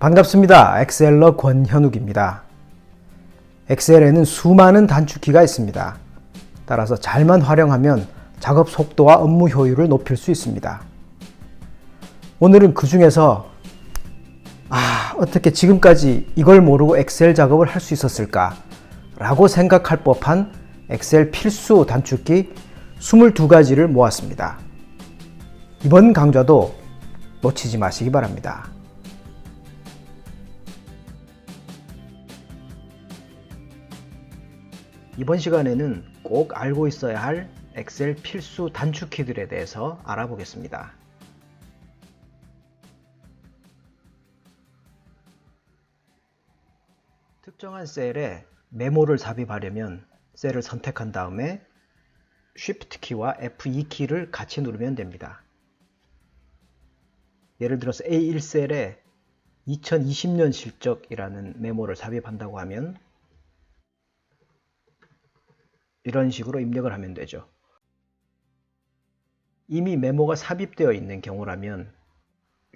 반갑습니다. 엑셀러 권현욱입니다. 엑셀에는 수많은 단축키가 있습니다. 따라서 잘만 활용하면 작업 속도와 업무 효율을 높일 수 있습니다. 오늘은 그 중에서 어떻게 지금까지 이걸 모르고 엑셀 작업을 할 수 있었을까 라고 생각할 법한 엑셀 필수 단축키 22가지를 모았습니다. 이번 강좌도 놓치지 마시기 바랍니다. 이번 시간에는 꼭 알고 있어야 할 엑셀 필수 단축키들에 대해서 알아보겠습니다. 특정한 셀에 메모를 삽입하려면 셀을 선택한 다음에 Shift 키와 F2 키를 같이 누르면 됩니다. 예를 들어서 A1셀에 2020년 실적이라는 메모를 삽입한다고 하면 이런 식으로 입력을 하면 되죠. 이미 메모가 삽입되어 있는 경우라면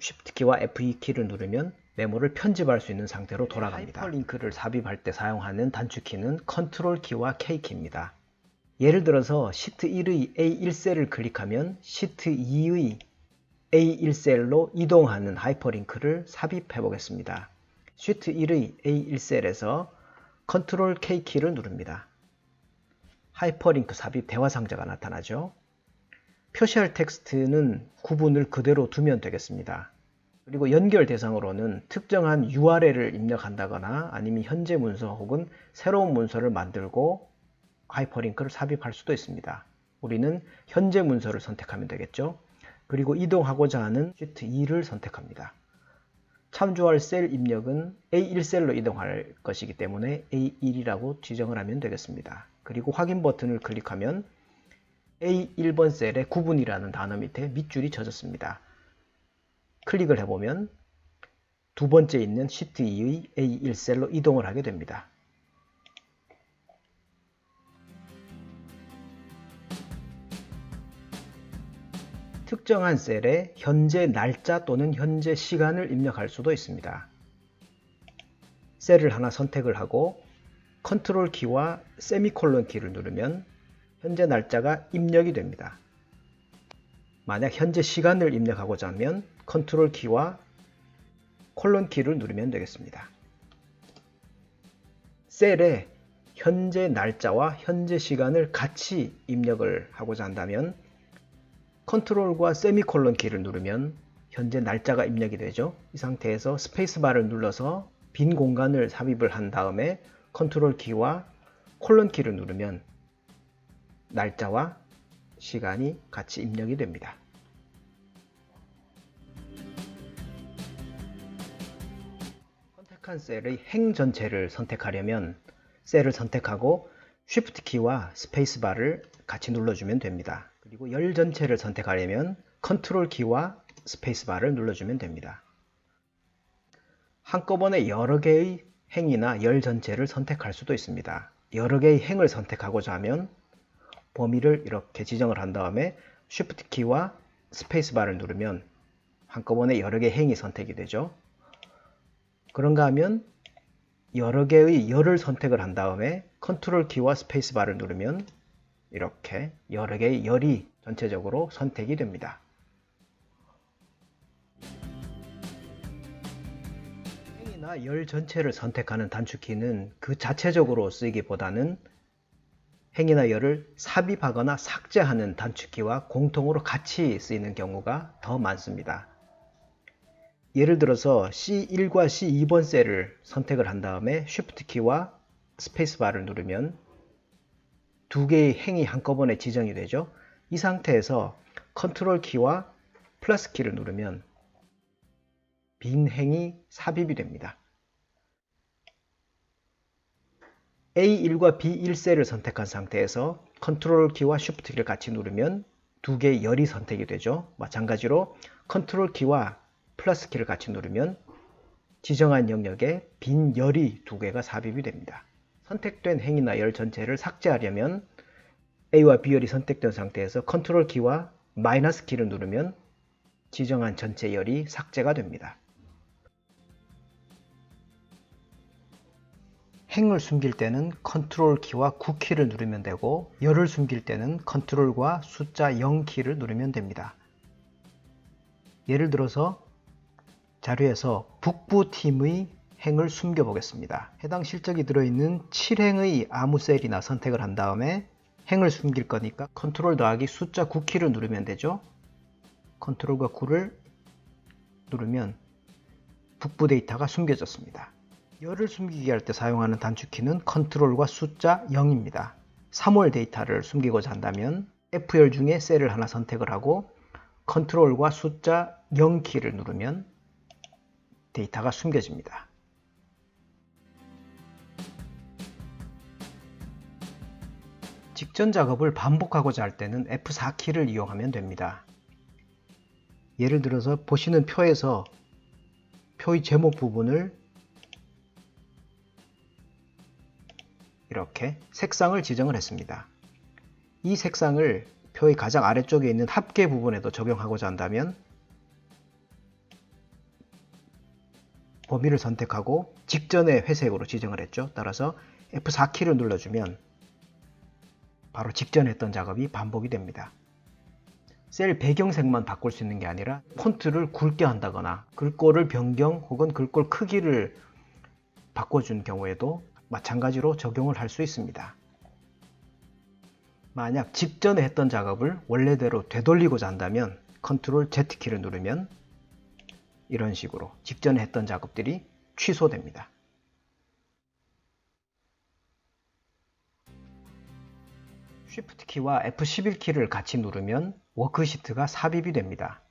Shift 키와 F2 키를 누르면 메모를 편집할 수 있는 상태로 돌아갑니다. 하이퍼링크를 삽입할 때 사용하는 단축키는 Ctrl 키와 K 키입니다. 예를 들어서 Shift 1의 A1셀을 클릭하면 Shift 2의 A1셀로 이동하는 하이퍼링크를 삽입해 보겠습니다. Shift 1의 A1셀에서 Ctrl K 키를 누릅니다. 하이퍼링크 삽입 대화 상자가 나타나죠. 표시할 텍스트는 구분을 그대로 두면 되겠습니다. 그리고 연결 대상으로는 특정한 URL을 입력한다거나 아니면 현재 문서 혹은 새로운 문서를 만들고 하이퍼링크를 삽입할 수도 있습니다. 우리는 현재 문서를 선택하면 되겠죠. 그리고 이동하고자 하는 Shift 2를 선택합니다. 참조할 셀 입력은 A1셀로 이동할 것이기 때문에 A1이라고 지정을 하면 되겠습니다. 그리고 확인 버튼을 클릭하면 A1번 셀에 구분이라는 단어 밑에 밑줄이 져졌습니다. 클릭을 해보면 두 번째 있는 Shift 2의 A1셀로 이동을 하게 됩니다. 특정한 셀에 현재 날짜 또는 현재 시간을 입력할 수도 있습니다. 셀을 하나 선택을 하고 컨트롤 키와 세미콜론 키를 누르면 현재 날짜가 입력이 됩니다. 만약 현재 시간을 입력하고자 하면 컨트롤 키와 콜론 키를 누르면 되겠습니다. 셀에 현재 날짜와 현재 시간을 같이 입력을 하고자 한다면 컨트롤과 세미콜론 키를 누르면 현재 날짜가 입력이 되죠. 이 상태에서 스페이스바를 눌러서 빈 공간을 삽입을 한 다음에 컨트롤 키와 콜론 키를 누르면 날짜와 시간이 같이 입력이 됩니다. 선택한 셀의 행 전체를 선택하려면 셀을 선택하고 Shift 키와 스페이스바를 같이 눌러주면 됩니다. 그리고 열 전체를 선택하려면 컨트롤 키와 스페이스바를 눌러주면 됩니다. 한꺼번에 여러 개의 행이나 열 전체를 선택할 수도 있습니다. 여러 개의 행을 선택하고자 하면 범위를 이렇게 지정을 한 다음에 Shift 키와 스페이스바를 누르면 한꺼번에 여러 개의 행이 선택이 되죠. 그런가 하면 여러 개의 열을 선택을 한 다음에 컨트롤 키와 스페이스바를 누르면 이렇게 여러 개의 열이 전체적으로 선택이 됩니다. 행이나 열 전체를 선택하는 단축키는 그 자체적으로 쓰이기보다는 행이나 열을 삽입하거나 삭제하는 단축키와 공통으로 같이 쓰이는 경우가 더 많습니다. 예를 들어서 C1과 C2번 셀을 선택을 한 다음에 Shift 키와 스페이스바를 누르면 두 개의 행이 한꺼번에 지정이 되죠. 이 상태에서 컨트롤 키와 플러스 키를 누르면 빈 행이 삽입이 됩니다. A1과 B1셀을 선택한 상태에서 컨트롤 키와 Shift 키를 같이 누르면 두 개의 열이 선택이 되죠. 마찬가지로 컨트롤 키와 플러스 키를 같이 누르면 지정한 영역에 빈 열이 두 개가 삽입이 됩니다. 선택된 행이나 열 전체를 삭제하려면 A와 B열이 선택된 상태에서 컨트롤 키와 마이너스 키를 누르면 지정한 전체 열이 삭제가 됩니다. 행을 숨길 때는 컨트롤 키와 9키를 누르면 되고 열을 숨길 때는 컨트롤과 숫자 0키를 누르면 됩니다. 예를 들어서 자료에서 북부팀의 행을 숨겨 보겠습니다. 해당 실적이 들어있는 7행의 아무 셀이나 선택을 한 다음에 행을 숨길 거니까 컨트롤 더하기 숫자 9키를 누르면 되죠. 컨트롤과 9를 누르면 북부 데이터가 숨겨졌습니다. 열을 숨기기 할 때 사용하는 단축키는 컨트롤과 숫자 0입니다. 3월 데이터를 숨기고자 한다면 F열 중에 셀을 하나 선택을 하고 컨트롤과 숫자 0키를 누르면 데이터가 숨겨집니다. 직전 작업을 반복하고자 할 때는 F4키를 이용하면 됩니다. 예를 들어서 보시는 표에서 표의 제목 부분을 이렇게 색상을 지정을 했습니다. 이 색상을 표의 가장 아래쪽에 있는 합계 부분에도 적용하고자 한다면 범위를 선택하고 직전에 회색으로 지정을 했죠. 따라서 F4키를 눌러주면 바로 직전에 했던 작업이 반복이 됩니다. 셀 배경색만 바꿀 수 있는 게 아니라 폰트를 굵게 한다거나 글꼴을 변경 혹은 글꼴 크기를 바꿔준 경우에도 마찬가지로 적용을 할 수 있습니다. 만약 직전에 했던 작업을 원래대로 되돌리고자 한다면 컨트롤 Z키를 누르면 이런 식으로 직전에 했던 작업들이 취소됩니다. Shift 키와 F11키를 같이 누르면 워크시트가 삽입이 됩니다.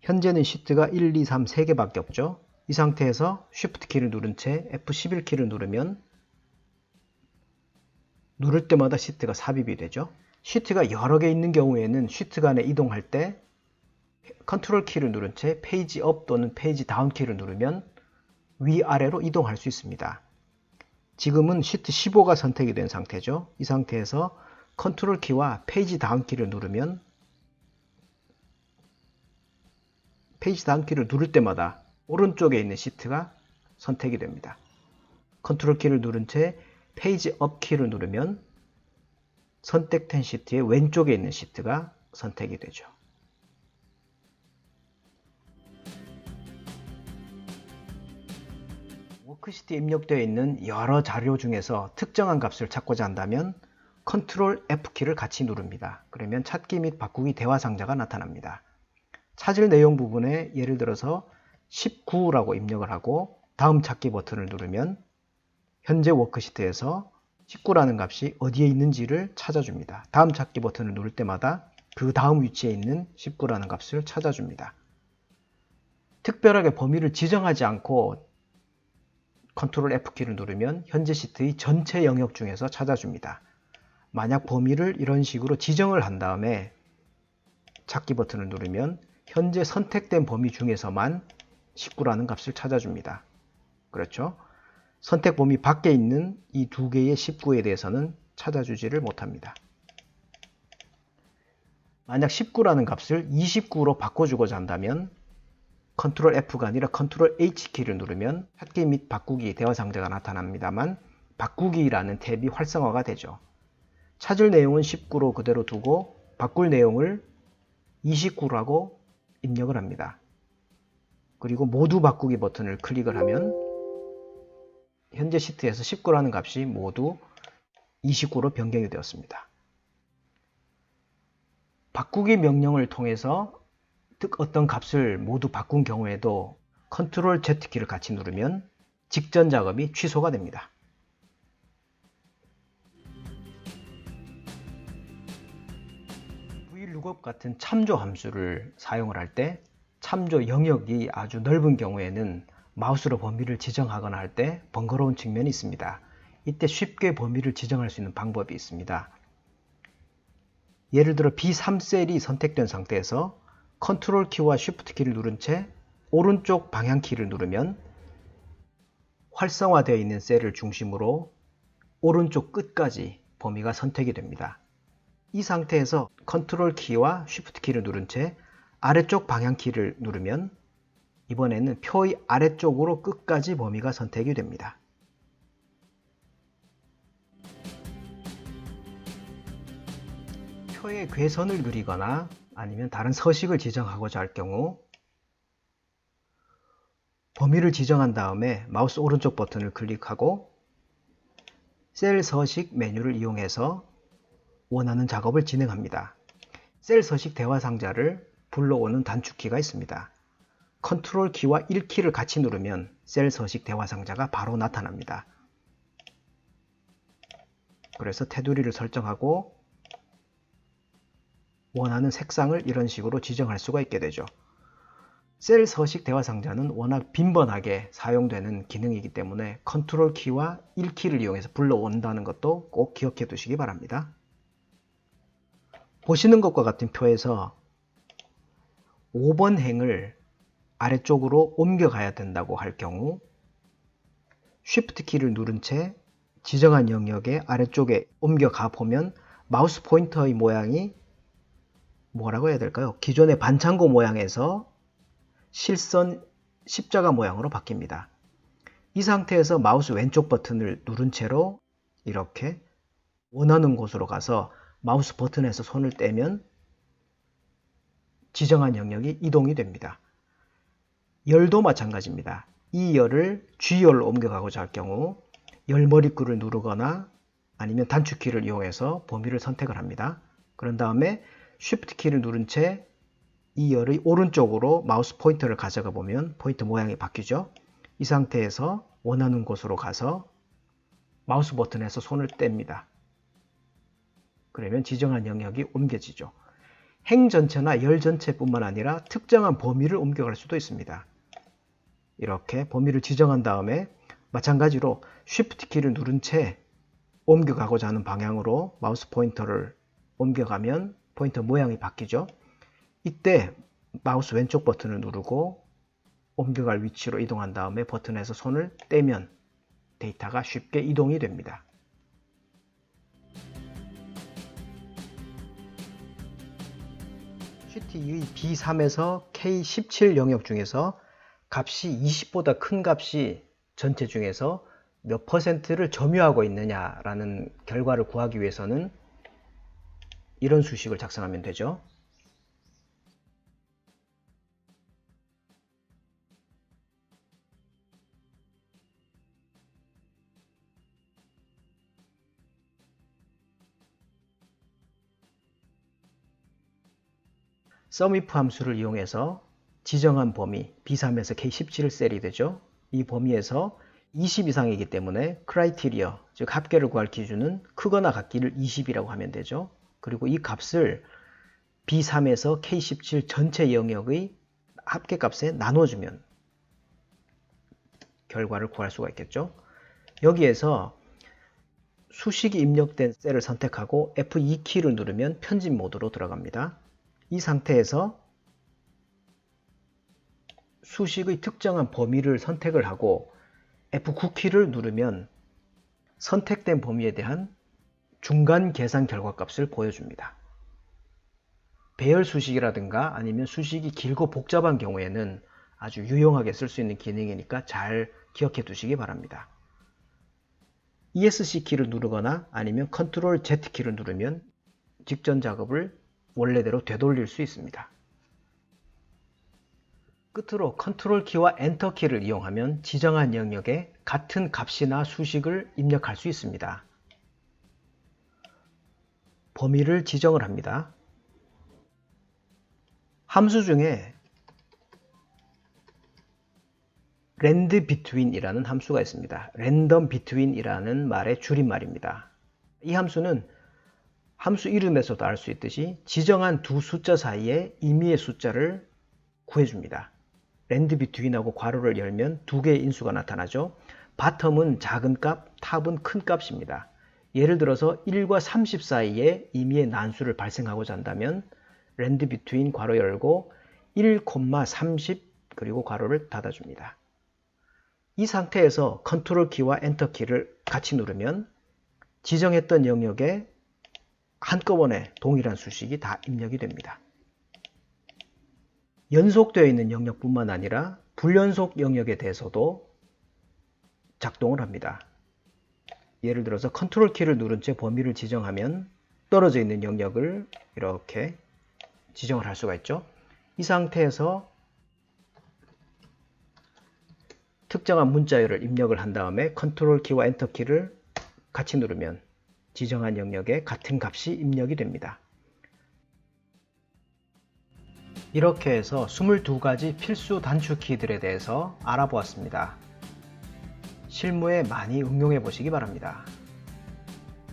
현재는 시트가 1, 2, 3, 3개밖에 없죠. 이 상태에서 Shift 키를 누른 채 F11키를 누르면 누를 때마다 시트가 삽입이 되죠. 시트가 여러 개 있는 경우에는 시트 간에 이동할 때 컨트롤 키를 누른 채 페이지 업 또는 페이지 다운 키를 누르면 위아래로 이동할 수 있습니다. 지금은 시트 15가 선택이 된 상태죠. 이 상태에서 컨트롤 키와 페이지 다운 키를 누르면 페이지 다운 키를 누를 때마다 오른쪽에 있는 시트가 선택이 됩니다. 컨트롤 키를 누른 채 페이지 업 키를 누르면 선택된 시트의 왼쪽에 있는 시트가 선택이 되죠. 워크시트에 입력되어 있는 여러 자료 중에서 특정한 값을 찾고자 한다면 컨트롤 F키를 같이 누릅니다. 그러면 찾기 및 바꾸기 대화 상자가 나타납니다. 찾을 내용 부분에 예를 들어서 19라고 입력을 하고 다음 찾기 버튼을 누르면 현재 워크시트에서 19라는 값이 어디에 있는지를 찾아줍니다. 다음 찾기 버튼을 누를 때마다 그 다음 위치에 있는 19라는 값을 찾아줍니다. 특별하게 범위를 지정하지 않고 컨트롤 F키를 누르면 현재 시트의 전체 영역 중에서 찾아줍니다. 만약 범위를 이런 식으로 지정을 한 다음에 찾기 버튼을 누르면 현재 선택된 범위 중에서만 19라는 값을 찾아줍니다. 그렇죠? 선택 범위 밖에 있는 이 두 개의 19에 대해서는 찾아주지를 못합니다. 만약 19라는 값을 29로 바꿔주고자 한다면 컨트롤 F가 아니라 컨트롤 H키를 누르면 찾기 및 바꾸기 대화 상자가 나타납니다만 바꾸기라는 탭이 활성화가 되죠. 찾을 내용은 19로 그대로 두고 바꿀 내용을 29라고 입력을 합니다. 그리고 모두 바꾸기 버튼을 클릭을 하면 현재 시트에서 19라는 값이 모두 29로 변경이 되었습니다. 바꾸기 명령을 통해서 어떤 값을 모두 바꾼 경우에도 컨트롤 Z키를 같이 누르면 직전 작업이 취소가 됩니다. VLOOKUP 같은 참조 함수를 사용을 할 때 참조 영역이 아주 넓은 경우에는 마우스로 범위를 지정하거나 할 때 번거로운 측면이 있습니다. 이때 쉽게 범위를 지정할 수 있는 방법이 있습니다. 예를 들어 B3셀이 선택된 상태에서 컨트롤 키와 쉬프트 키를 누른 채 오른쪽 방향 키를 누르면 활성화되어 있는 셀을 중심으로 오른쪽 끝까지 범위가 선택이 됩니다. 이 상태에서 컨트롤 키와 쉬프트 키를 누른 채 아래쪽 방향 키를 누르면 이번에는 표의 아래쪽으로 끝까지 범위가 선택이 됩니다. 표에 궤선을 그리거나 아니면 다른 서식을 지정하고자 할 경우 범위를 지정한 다음에 마우스 오른쪽 버튼을 클릭하고 셀 서식 메뉴를 이용해서 원하는 작업을 진행합니다. 셀 서식 대화 상자를 불러오는 단축키가 있습니다. 컨트롤 키와 1키를 같이 누르면 셀 서식 대화 상자가 바로 나타납니다. 그래서 테두리를 설정하고 원하는 색상을 이런 식으로 지정할 수가 있게 되죠. 셀 서식 대화 상자는 워낙 빈번하게 사용되는 기능이기 때문에 컨트롤 키와 1키를 이용해서 불러온다는 것도 꼭 기억해 두시기 바랍니다. 보시는 것과 같은 표에서 5번 행을 아래쪽으로 옮겨가야 된다고 할 경우 Shift 키를 누른 채 지정한 영역의 아래쪽에 옮겨가 보면 마우스 포인터의 모양이 뭐라고 해야 될까요? 기존의 반창고 모양에서 실선 십자가 모양으로 바뀝니다. 이 상태에서 마우스 왼쪽 버튼을 누른 채로 이렇게 원하는 곳으로 가서 마우스 버튼에서 손을 떼면 지정한 영역이 이동이 됩니다. 열도 마찬가지입니다. 이 열을 G열로 옮겨가고자 할 경우 열 머리글을 누르거나 아니면 단축키를 이용해서 범위를 선택을 합니다. 그런 다음에 Shift 키를 누른 채 이 열의 오른쪽으로 마우스 포인터를 가져가 보면 포인터 모양이 바뀌죠. 이 상태에서 원하는 곳으로 가서 마우스 버튼에서 손을 뗍니다. 그러면 지정한 영역이 옮겨지죠. 행 전체나 열 전체뿐만 아니라 특정한 범위를 옮겨갈 수도 있습니다. 이렇게 범위를 지정한 다음에 마찬가지로 Shift 키를 누른 채 옮겨가고자 하는 방향으로 마우스 포인터를 옮겨가면 포인터 모양이 바뀌죠. 이때 마우스 왼쪽 버튼을 누르고 옮겨갈 위치로 이동한 다음에 버튼에서 손을 떼면 데이터가 쉽게 이동이 됩니다. CT의 B3에서 K17 영역 중에서 값이 20보다 큰 값이 전체 중에서 몇 %를 점유하고 있느냐라는 결과를 구하기 위해서는 이런 수식을 작성하면 되죠. SUMIF 함수를 이용해서 지정한 범위 B3에서 K17 셀이 되죠. 이 범위에서 20 이상이기 때문에 크라이테리어, 즉 합계를 구할 기준은 크거나 같기를 20이라고 하면 되죠. 그리고 이 값을 B3에서 K17 전체 영역의 합계값에 나눠주면 결과를 구할 수가 있겠죠. 여기에서 수식이 입력된 셀을 선택하고 F2키를 누르면 편집 모드로 들어갑니다. 이 상태에서 수식의 특정한 범위를 선택을 하고 F9키를 누르면 선택된 범위에 대한 중간 계산 결과값을 보여줍니다. 배열 수식이라든가 아니면 수식이 길고 복잡한 경우에는 아주 유용하게 쓸 수 있는 기능이니까 잘 기억해 두시기 바랍니다. ESC 키를 누르거나 아니면 Ctrl Z 키를 누르면 직전 작업을 원래대로 되돌릴 수 있습니다. 끝으로 Ctrl 키와 Enter 키를 이용하면 지정한 영역에 같은 값이나 수식을 입력할 수 있습니다. 범위를 지정을 합니다. 함수 중에 rand between 이라는 함수가 있습니다. random between 이라는 말의 줄임말입니다. 이 함수는 함수 이름에서도 알 수 있듯이 지정한 두 숫자 사이의 임의의 숫자를 구해줍니다. rand between하고 괄호를 열면 두 개의 인수가 나타나죠. 바텀은 작은 값, 탑은 큰 값입니다. 예를 들어서 1과 30 사이에 임의의 난수를 발생하고자 한다면 rand between 괄호 열고 1, 30 그리고 괄호를 닫아줍니다. 이 상태에서 컨트롤 키와 엔터 키를 같이 누르면 지정했던 영역에 한꺼번에 동일한 수식이 다 입력이 됩니다. 연속되어 있는 영역뿐만 아니라 불연속 영역에 대해서도 작동을 합니다. 예를 들어서 컨트롤 키를 누른 채 범위를 지정하면 떨어져 있는 영역을 이렇게 지정을 할 수가 있죠. 이 상태에서 특정한 문자열을 입력을 한 다음에 컨트롤 키와 엔터 키를 같이 누르면 지정한 영역에 같은 값이 입력이 됩니다. 이렇게 해서 22가지 필수 단축키들에 대해서 알아보았습니다. 실무에 많이 응용해 보시기 바랍니다.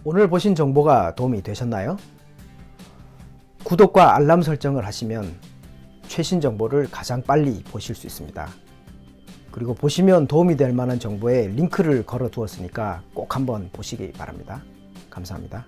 오늘 보신 정보가 도움이 되셨나요? 구독과 알람 설정을 하시면 최신 정보를 가장 빨리 보실 수 있습니다. 그리고 보시면 도움이 될 만한 정보에 링크를 걸어 두었으니까 꼭 한번 보시기 바랍니다. 감사합니다.